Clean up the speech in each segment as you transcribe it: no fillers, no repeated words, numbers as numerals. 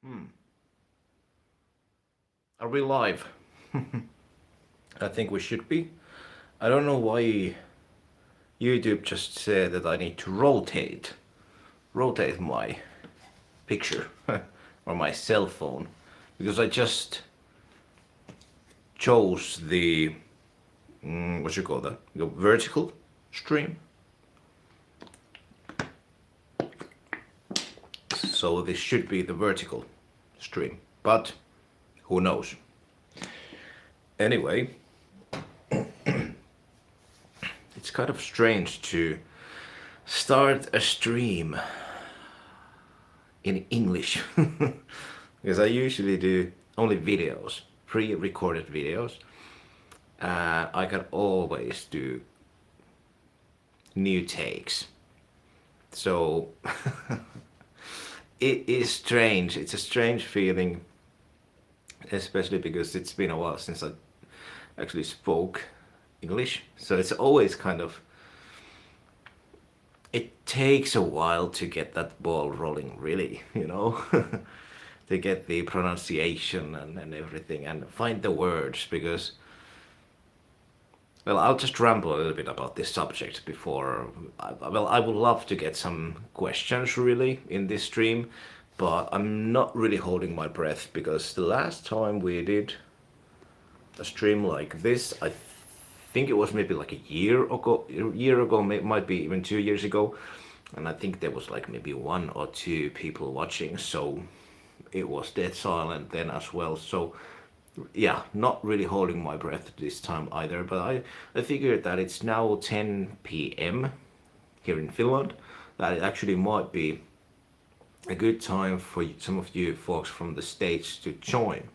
Hmm. Are we live? I think we should be. I don't know why YouTube just said that I need to rotate my picture or my cell phone because I just chose the what you call that? The vertical stream. So this should be the vertical stream, but who knows? Anyway, it's kind of strange to start a stream in English because I usually do only videos, pre-recorded videos. I can always do new takes. So it is strange. It's a strange feeling, especially because it's been a while since I actually spoke English. So it's always kind of, it takes a while to get that ball rolling, really, to get the pronunciation and everything and find the words because, well, I'll just ramble a little bit about this subject before. I would love to get some questions really in this stream, but I'm not really holding my breath because the last time we did a stream like this, I think it was maybe like a year ago, might be even 2 years ago, and I think there was like maybe one or two people watching, so it was dead silent then as well. So yeah, not really holding my breath this time either, but I figured that it's now 10 p.m. here in Finland, that it actually might be a good time for some of you folks from the States to join.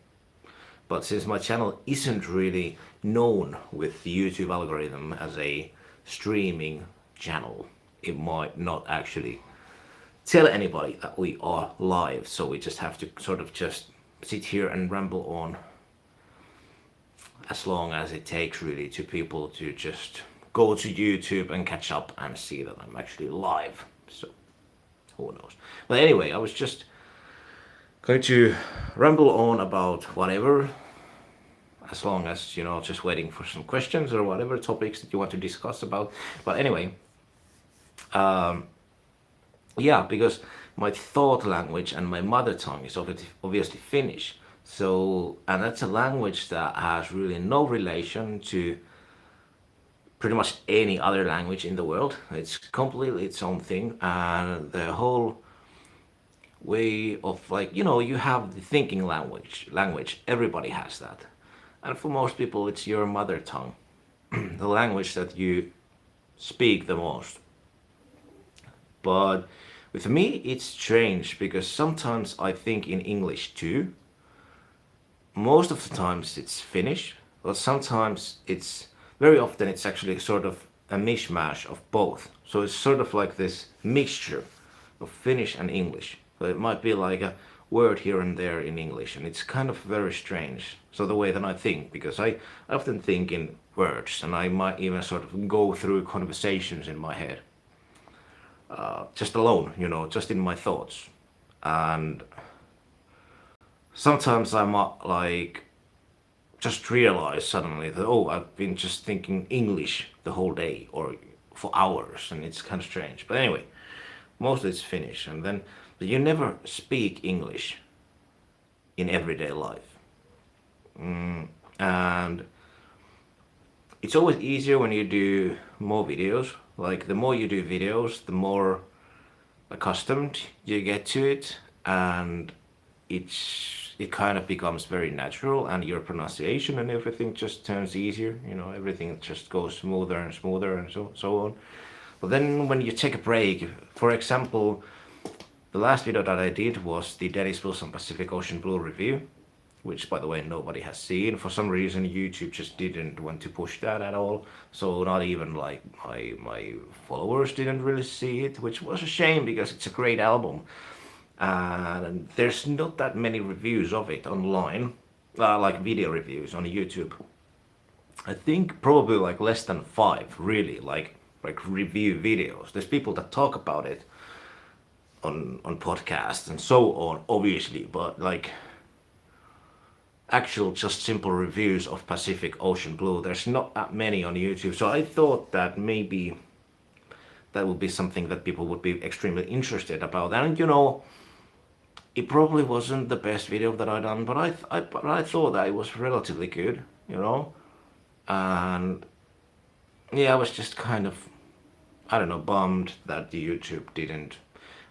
But since my channel isn't really known with the YouTube algorithm as a streaming channel, it might not actually tell anybody that we are live. So we just have to sort of just sit here and ramble on as long as it takes really to people to just go to YouTube and catch up and see that I'm actually live. So who knows? But anyway, I was just going to ramble on about whatever, as long as just waiting for some questions or whatever topics that you want to discuss about. But anyway, yeah, because my thought language and my mother tongue is obviously Finnish. So, and that's a language that has really no relation to pretty much any other language in the world. It's completely its own thing, and the whole way of, like, you have the thinking language. Everybody has that, and for most people, it's your mother tongue, the language that you speak the most. But with me, it's strange because sometimes I think in English too. Most of the times it's Finnish, but sometimes very often it's actually sort of a mishmash of both. So it's sort of like this mixture of Finnish and English. So it might be like a word here and there in English, and it's kind of very strange. So the way that I think, because I often think in words, and I might even sort of go through conversations in my head, just alone, just in my thoughts. And sometimes I might like just realize suddenly that, oh, I've been just thinking English the whole day or for hours, and it's kind of strange. But anyway, mostly it's Finnish, and then but you never speak English in everyday life, and it's always easier when you do more videos. Like the more you do videos, the more accustomed you get to it, and it kind of becomes very natural, and your pronunciation and everything just turns easier. Everything just goes smoother and so on. But then when you take a break, for example, the last video that I did was the Dennis Wilson Pacific Ocean Blue review, which by the way nobody has seen. For some reason YouTube just didn't want to push that at all. So not even like my followers didn't really see it, which was a shame because it's a great album. And there's not that many reviews of it online, like video reviews on YouTube. I think probably like less than five, really, like review videos. There's people that talk about it, on podcasts and so on, obviously, but like actual just simple reviews of Pacific Ocean Blue, there's not that many on YouTube. So I thought that maybe that would be something that people would be extremely interested about. And you know, it probably wasn't the best video that I done, but I thought that it was relatively good, you know. And yeah, I was just kind of, I don't know, bummed that the YouTube didn't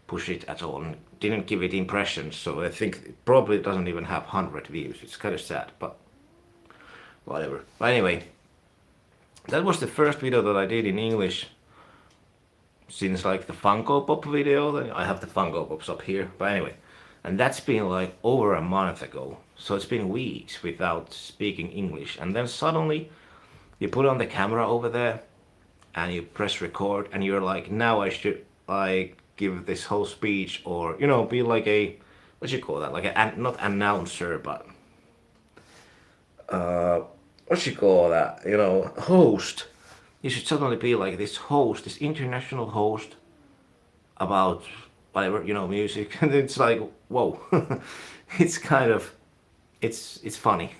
push it at all and didn't give it impressions. So I think it probably doesn't even have 100 views. It's kind of sad, but whatever. But anyway, that was the first video that I did in English since like the Funko Pop video. I have the Funko Pops up here, but anyway. And that's been like over a month ago. So it's been weeks without speaking English. And then suddenly you put on the camera over there and you press record and you're like, now I should like give this whole speech, or you know, be like a, what you call that, like a not announcer, but what you call that, you know, host. You should suddenly be like this host, this international host about whatever, you know, music. And it's like, whoa. It's kind of, it's funny.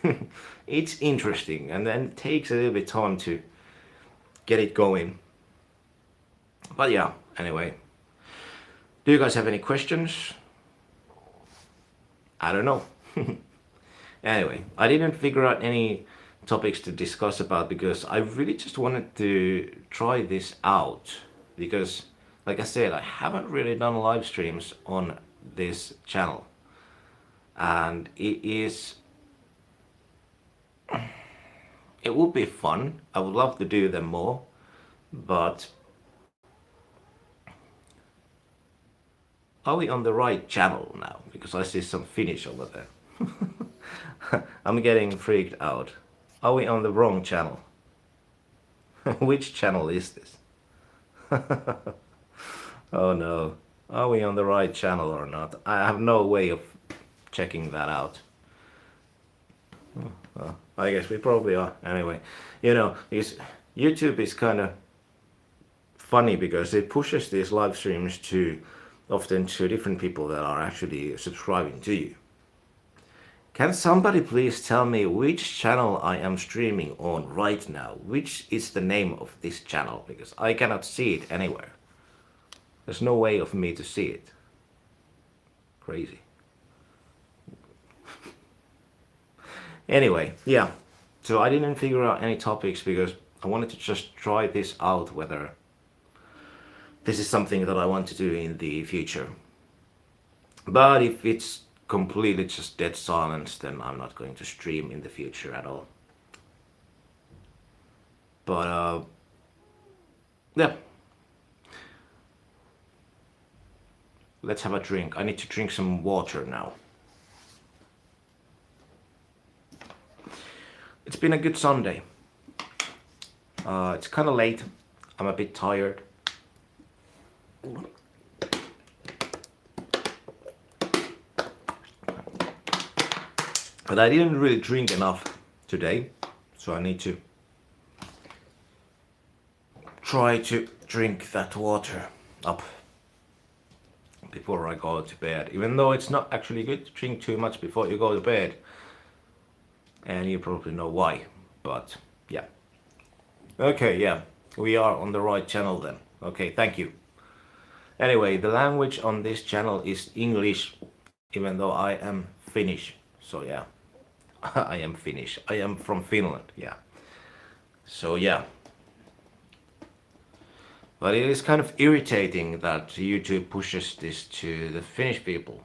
It's interesting, and then it takes a little bit time to get it going. But yeah, anyway, do you guys have any questions? I don't know. Anyway, I didn't figure out any topics to discuss about because I really just wanted to try this out, because like I said, I haven't really done live streams on this channel, and it would be fun. I would love to do them more, but are we on the right channel now? Because I see some Finnish over there. I'm getting freaked out. Are we on the wrong channel? Which channel is this? Oh no. Are we on the right channel or not? I have no way of checking that out. Well, I guess we probably are. Anyway, you know, YouTube is kind of funny because it pushes these live streams often to different people that are actually subscribing to you. Can somebody please tell me which channel I am streaming on right now? Which is the name of this channel? Because I cannot see it anywhere. There's no way of me to see it. Crazy. Anyway, yeah. So I didn't figure out any topics because I wanted to just try this out, whether this is something that I want to do in the future. But if it's completely just dead silence, then I'm not going to stream in the future at all. But yeah. Let's have a drink. I need to drink some water now. It's been a good Sunday. It's kind of late. I'm a bit tired. But I didn't really drink enough today, so I need to try to drink that water up before I go to bed. Even though it's not actually good to drink too much before you go to bed. And you probably know why, but yeah. Okay, yeah, we are on the right channel then. Okay, thank you. Anyway, the language on this channel is English, even though I am Finnish. So yeah, I am Finnish. I am from Finland, yeah. So yeah. But it is kind of irritating that YouTube pushes this to the Finnish people,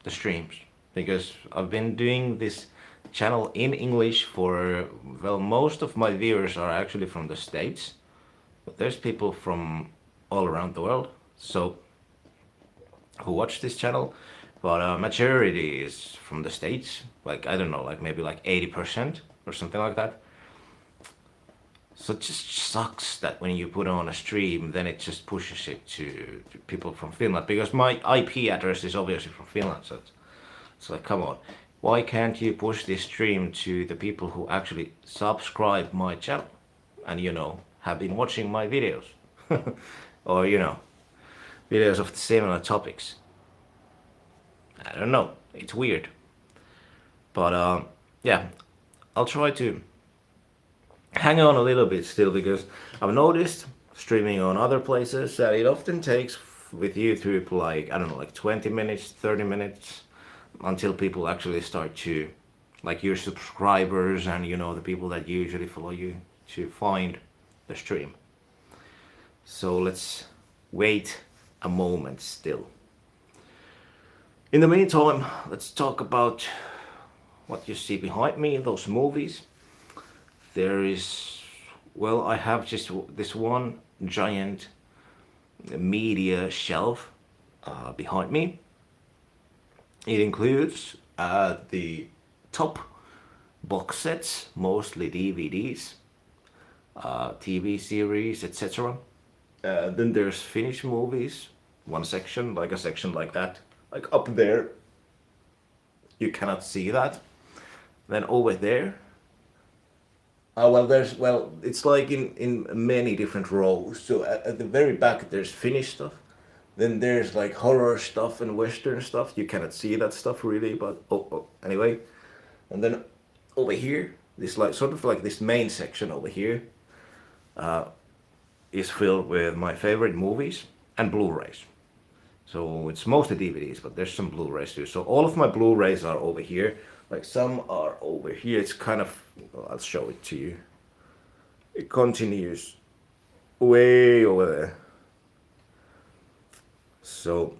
the streams, because I've been doing this channel in English for, well, most of my viewers are actually from the States, but there's people from all around the world, so who watch this channel, but majority is from the States, like, I don't know, like maybe like 80% or something like that. So it just sucks that when you put on a stream, then it just pushes it to people from Finland, because my IP address is obviously from Finland, so it's like, come on. Why can't you push this stream to the people who actually subscribe my channel and, you know, have been watching my videos? Or, you know, videos of the similar topics. I don't know. It's weird. But yeah, I'll try to hang on a little bit still because I've noticed streaming on other places that it often takes with YouTube like, I don't know, like 20 minutes, 30 minutes until people actually start to, like your subscribers and you know the people that usually follow you, to find the stream. So let's wait a moment still. In the meantime, let's talk about what you see behind me in those movies. There is, well, I have just this one giant media shelf behind me. It includes the top box sets, mostly DVDs, TV series, etc. Then there's Finnish movies, one section, like a section like that. Like up there, you cannot see that. Then over there, it's like in many different rows. So at the very back, there's Finnish stuff. Then there's like horror stuff and Western stuff. You cannot see that stuff really, but anyway. And then over here, this like sort of like this main section over here is filled with my favorite movies and Blu-rays. So it's mostly DVDs, but there's some Blu-rays too. So all of my Blu-rays are over here. Like some are over here. It's kind of, well, I'll show it to you. It continues way over there. So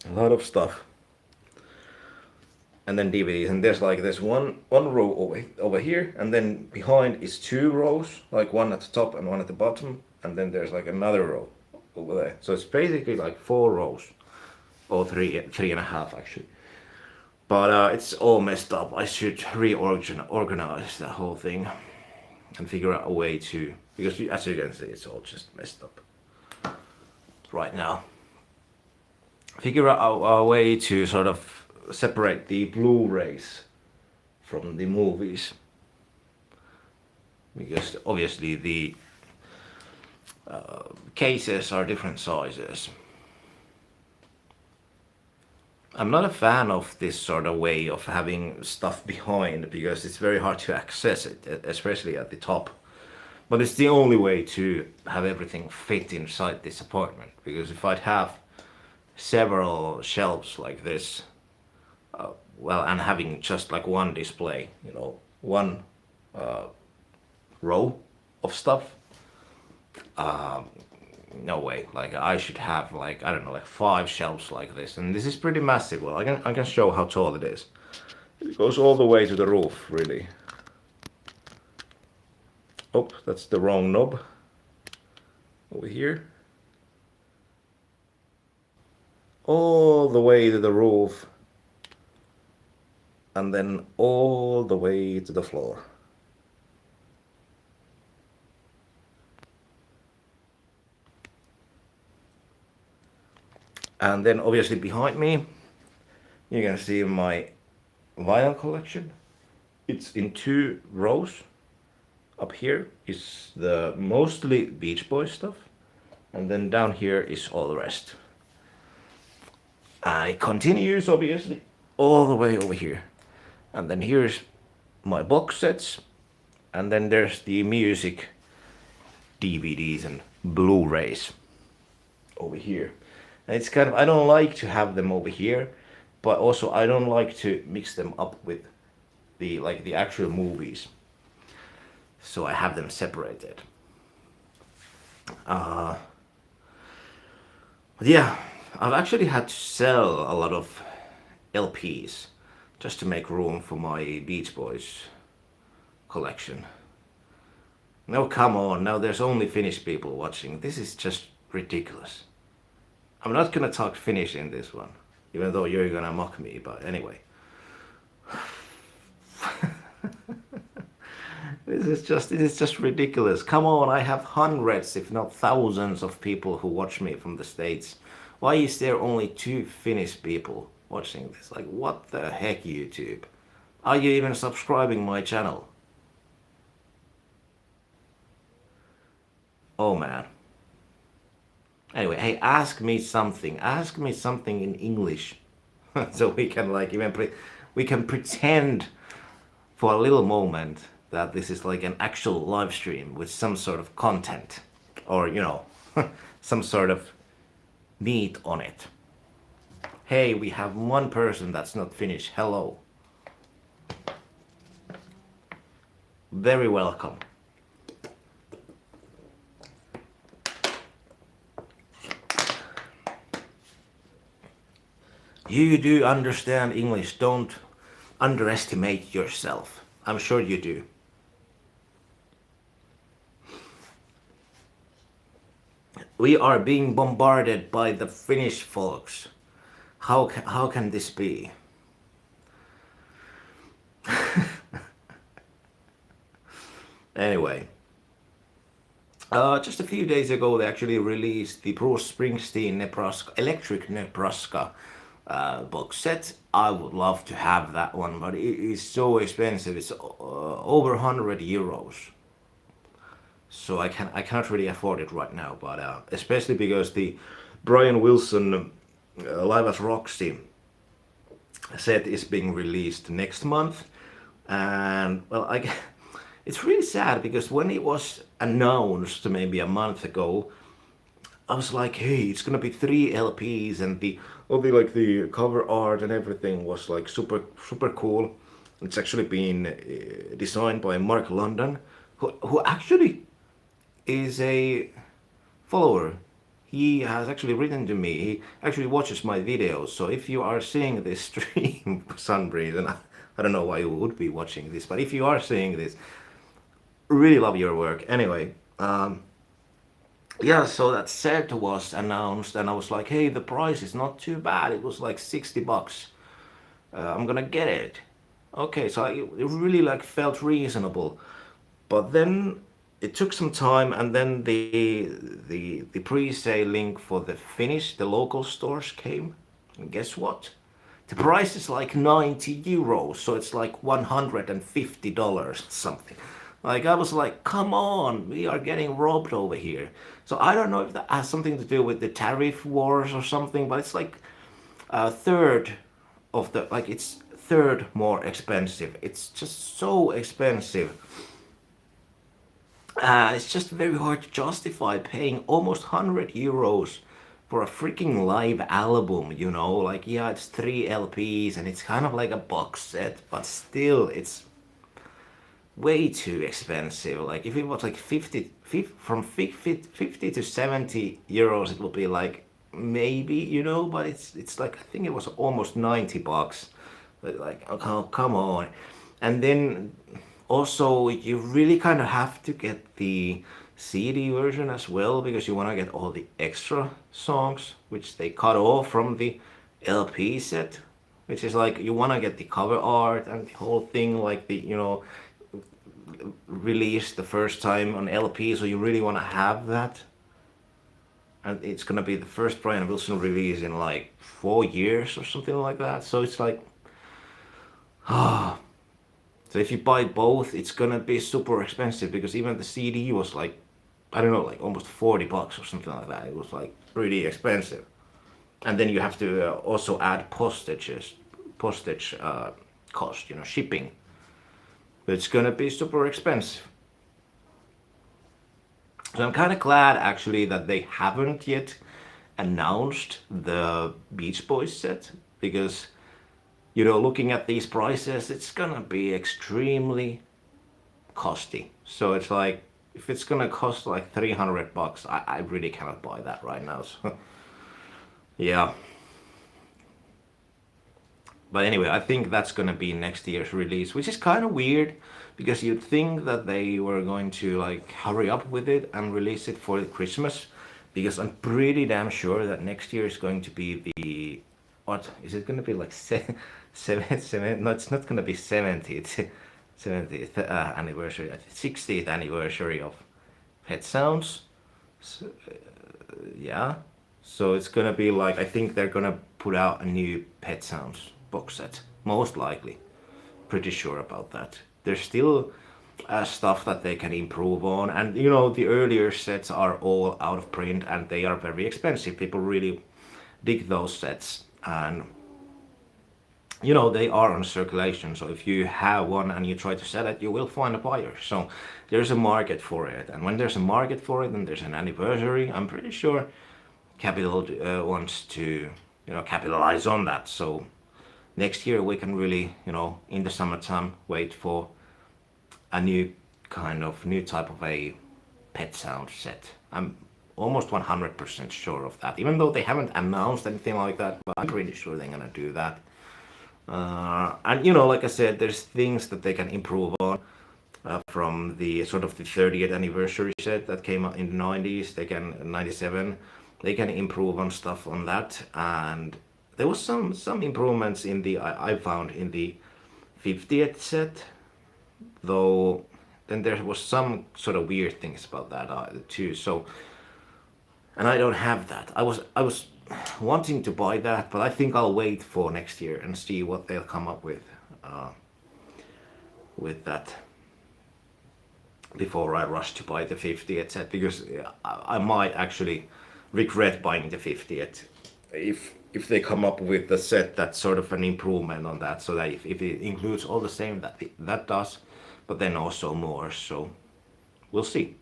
a lot of stuff. And then DVDs, and there's one row over here, and then behind is two rows, like one at the top and one at the bottom, and then there's like another row over there. So it's basically like 4 rows, or three and a half actually. But it's all messed up. I should reorganize the whole thing and figure out a way to, because as you can see, it's all just messed up right now. Figure out a way to sort of separate the Blu-rays from the movies, because obviously the cases are different sizes. I'm not a fan of this sort of way of having stuff behind because it's very hard to access it, especially at the top. But it's the only way to have everything fit inside this apartment, because if I'd have several shelves like this, and having just like one display, you know, one row of stuff, no way. Like I should have like, I don't know, like 5 shelves like this, and this is pretty massive. Well, I can show how tall it is. It goes all the way to the roof, really. Oh, that's the wrong knob. Over here. All the way to the roof. And then all the way to the floor. And then obviously behind me, you can see my vinyl collection. It's in 2 rows. Up here is the mostly Beach Boys stuff. And then down here is all the rest. And it continues obviously all the way over here. And then here's my box sets. And then there's the music DVDs and Blu-rays over here. And it's kind of, I don't like to have them over here, but also I don't like to mix them up with the actual movies. So I have them separated. But yeah, I've actually had to sell a lot of LPs just to make room for my Beach Boys collection. No, come on, now there's only Finnish people watching. This is just ridiculous. I'm not gonna talk Finnish in this one, even though you're gonna mock me, but anyway. This is just ridiculous. Come on, I have hundreds, if not thousands of people who watch me from the States. Why is there only 2 Finnish people watching this? Like, what the heck, YouTube? Are you even subscribing my channel? Oh man. Anyway, hey, ask me something. Ask me something in English, so we can like we can pretend for a little moment that this is like an actual live stream with some sort of content, or some sort of meat on it. Hey, we have one person that's not finished. Hello, very welcome. You do understand English. Don't underestimate yourself. I'm sure you do. We are being bombarded by the Finnish folks. How can this be? Anyway, just a few days ago, they actually released the Bruce Springsteen Nebraska Electric Nebraska box set. I would love to have that one, but it is so expensive. It's over 100 euros. So I cannot really afford it right now. But especially because the Brian Wilson Live at Roxy set is being released next month, and well, it's really sad because when it was announced maybe a month ago, I was like, hey, it's gonna be 3 LPs, and the all the like the cover art and everything was like super cool. It's actually been designed by Mark London, who actually is a follower. He has actually written to me. He actually watches my videos. So if you are seeing this stream for some reason, I don't know why you would be watching this, but if you are seeing this, really love your work. Anyway, yeah, so that set was announced, and I was like, hey, the price is not too bad. It was like 60 bucks. I'm gonna get it. Okay, so it really like felt reasonable. But then it took some time, and then the pre-sale link for the local stores came. And guess what? The price is like 90 euros, so it's like $150 something. Like I was like, come on, we are getting robbed over here. So I don't know if that has something to do with the tariff wars or something, but it's like a third of the like it's third more expensive. It's just so expensive. It's just very hard to justify paying almost 100 euros for a freaking live album, you know? Like, yeah, it's 3 LPs and it's kind of like a box set, but still, it's way too expensive. Like, if it was like 50 to 70 euros, it would be like maybe, but it's like, I think it was almost 90 bucks. But like, oh, come on. And then also, you really kind of have to get the CD version as well because you want to get all the extra songs, which they cut off from the LP set, which is like you want to get the cover art and the whole thing, like released the first time on LP, so you really want to have that. And it's gonna be the first Brian Wilson release in like 4 years or something like that. So it's like, so if you buy both, it's gonna be super expensive because even the CD was like, I don't know, like almost 40 bucks or something like that. It was like pretty expensive. And then you have to also add postage cost, shipping. It's gonna be super expensive. So I'm kind of glad actually that they haven't yet announced the Beach Boys set because looking at these prices, it's gonna be extremely costly. So it's like if it's gonna cost like 300 bucks, I really cannot buy that right now. So yeah. But anyway, I think that's gonna be next year's release, which is kind of weird because you'd think that they were going to like hurry up with it and release it for Christmas, because I'm pretty damn sure that next year is going to be the what is it going to be like seven? No, it's not going to be 70th 70th anniversary, 60th anniversary of Pet Sounds. So, yeah, so it's gonna be like I think they're gonna put out a new Pet Sounds box set, most likely. Pretty sure about that. There's still stuff that they can improve on. And you know, the earlier sets are all out of print and they are very expensive. People really dig those sets, and you know, they are on circulation. So if you have one and you try to sell it, you will find a buyer. So there's a market for it, and when there's a market for it and there's an anniversary, I'm pretty sure Capital wants to, you know, capitalize on that. So next year we can really, you know, in the summertime, wait for a new type of a pet sound set. I'm almost 100% sure of that, even though they haven't announced anything like that, but I'm pretty sure they're gonna do that. And you know, like I said, there's things that they can improve on from the sort of the 30th anniversary set that came out in the 90s. They can 97. They can improve on stuff on that, and there was some improvements in the I found in the 50th set, though. Then there was some sort of weird things about that too. So, and I don't have that. I was wanting to buy that, but I think I'll wait for next year and see what they'll come up with that before I rush to buy the 50th set, because I might actually regret buying the 50th if they come up with the set that's sort of an improvement on that, so that if it includes all the same that that does, but then also more. So we'll see.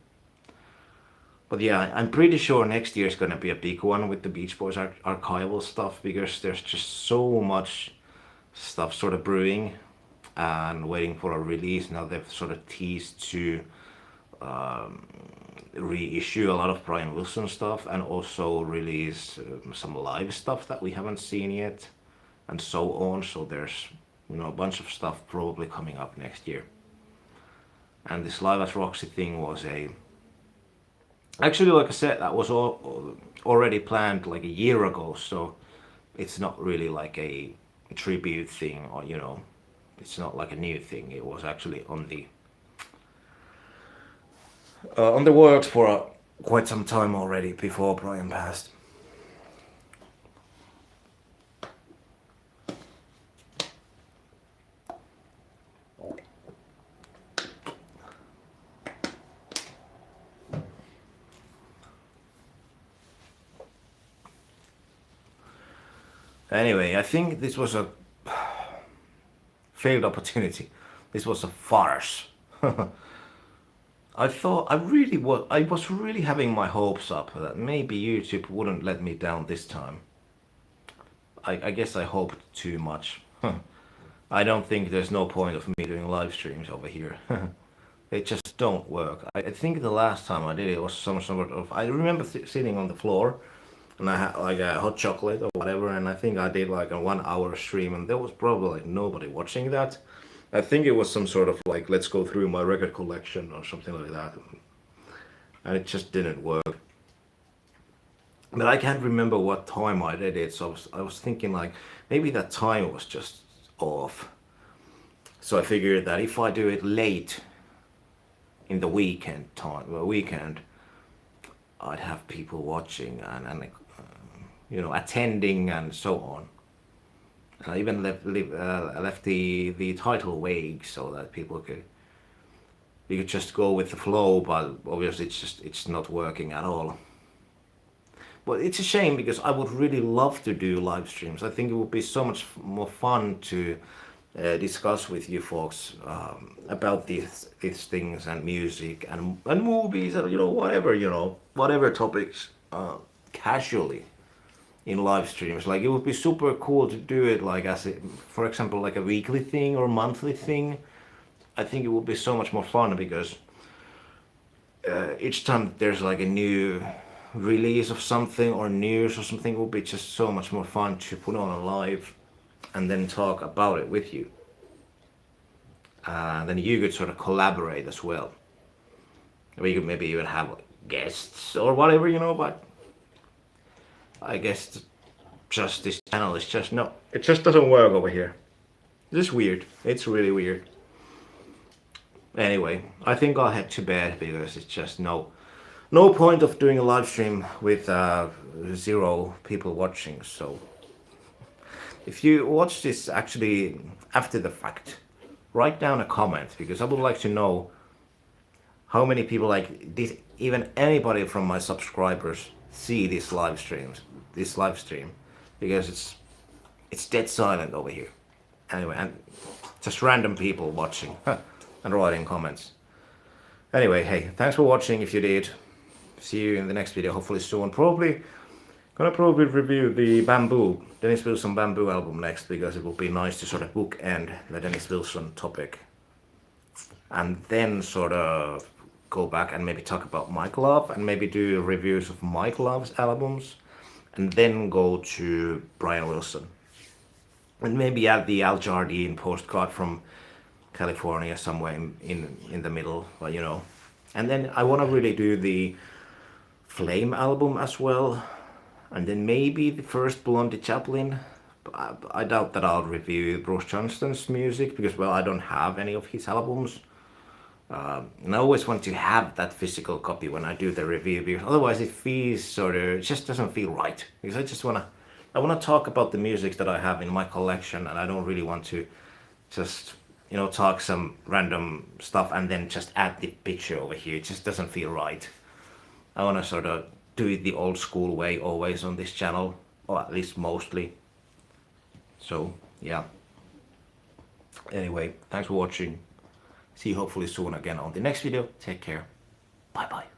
But yeah, I'm pretty sure next year is gonna be a big one with the Beach Boys archival stuff, because there's just so much stuff sort of brewing and waiting for a release. Now they've sort of teased to reissue a lot of Brian Wilson stuff and also release some live stuff that we haven't seen yet, and so on. So there's, you know, a bunch of stuff probably coming up next year. And this Live at Roxy thing was actually, like I said, that was already planned like a year ago. So it's not really like a tribute thing, or you know, it's not like a new thing. It was actually on the works for quite some time already before Brian passed. Anyway, I think this was a failed opportunity. This was a farce. I was really having my hopes up that maybe YouTube wouldn't let me down this time. I guess I hoped too much. I don't think there's no point of me doing live streams over here. They just don't work. I think the last time I did it was some sort of. I remember sitting on the floor, and I had like a hot chocolate or whatever, and I think I did like a 1 hour stream, and there was probably like nobody watching that. I think it was some sort of like, let's go through my record collection or something like that, and it just didn't work. But I can't remember what time I did it, so I was thinking like maybe that time was just off. So I figured that if I do it late in the weekend, I'd have people watching and you know, attending and so on. And I even left the title vague so that people could you could just go with the flow, but obviously it's not working at all. But it's a shame because I would really love to do live streams. I think it would be so much more fun to discuss with you folks about these things and music and movies and you know whatever topics casually in live streams. Like it would be super cool to do it like for example, like a weekly thing or monthly thing. I think it would be so much more fun because each time there's like a new release of something or news or something, it would be just so much more fun to put on a live and then talk about it with you. Then you could sort of collaborate as well. We could maybe even have like, guests or whatever, but I guess just this channel is just no, it just doesn't work over here. It's weird. It's really weird. Anyway, I think I'll head to bed because it's just no point of doing a live stream with 0 people watching. So if you watch this actually after the fact, write down a comment because I would like to know how many people, like, did even anybody from my subscribers see this live stream, because it's dead silent over here. Anyway, and just random people watching and writing comments. Anyway, hey, thanks for watching if you did. See you in the next video, hopefully soon. Gonna probably review the Dennis Wilson Bamboo album next, because it will be nice to sort of bookend the Dennis Wilson topic. And then sort of go back and maybe talk about Mike Love and maybe do reviews of Mike Love's albums. And then go to Brian Wilson. And maybe add the Al Jardine postcard from California somewhere in the middle, but you know. And then I want to really do the Flame album as well. And then maybe the first Blondie Chaplin. I doubt that I'll review Bruce Johnston's music, because, well, I don't have any of his albums. And I always want to have that physical copy when I do the review, because otherwise it feels it just doesn't feel right. Because I wanna talk about the music that I have in my collection, and I don't really want to just, talk some random stuff and then just add the picture over here. It just doesn't feel right. I wanna sort of do it the old school way always on this channel, or at least mostly. So, yeah. Anyway, thanks for watching. See you hopefully soon again on the next video. Take care. Bye bye.